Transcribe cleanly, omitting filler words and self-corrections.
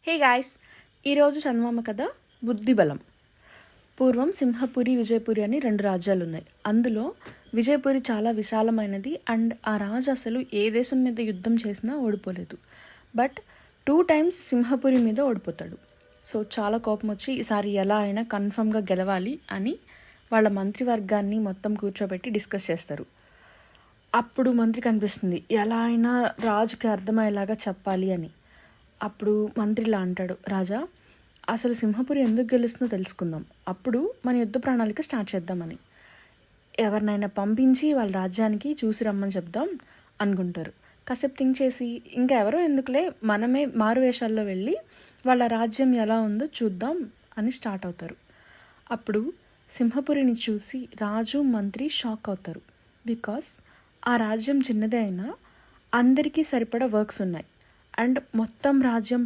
Hey guys, ఈరోజు చందమామ కథ బుద్ధిబలం. పూర్వం సింహపురి, విజయపురి అని 2 రాజ్యాలు ఉన్నాయి. అందులో విజయపురి చాలా విశాలమైనది అండ్ ఆ రాజు అసలు ఏ దేశం మీద యుద్ధం చేసినా ఓడిపోలేదు. బట్ 2 times సింహపురి మీద ఓడిపోతాడు. సో చాలా కోపం వచ్చి ఈసారి ఎలా అయినా కన్ఫర్మ్గా గెలవాలి అని వాళ్ళ మంత్రివర్గాన్ని మొత్తం కూర్చోబెట్టి డిస్కస్ చేస్తారు. అప్పుడు మంత్రి కనిపిస్తుంది, ఎలా అయినా రాజుకి అర్థమయ్యేలాగా చెప్పాలి అని. అప్పుడు మంత్రిలా అంటాడు, రాజా అసలు సింహపురి ఎందుకు గెలుస్తుందో తెలుసుకుందాం, అప్పుడు మన యుద్ధ ప్రణాళిక స్టార్ట్ చేద్దామని. ఎవరినైనా పంపించి వాళ్ళ రాజ్యానికి చూసి రమ్మని చెప్దాం అనుకుంటారు. కాసేపు థింక్ చేసి ఇంకా ఎవరో ఎందుకులే, మనమే మారువేషాల్లో వెళ్ళి వాళ్ళ రాజ్యం ఎలా ఉందో చూద్దాం అని స్టార్ట్ అవుతారు. అప్పుడు సింహపురిని చూసి రాజు, మంత్రి షాక్ అవుతారు. బికాస్ ఆ రాజ్యం చిన్నదే అయినా అందరికీ సరిపడా వర్క్స్ ఉన్నాయి అండ్ మొత్తం రాజ్యం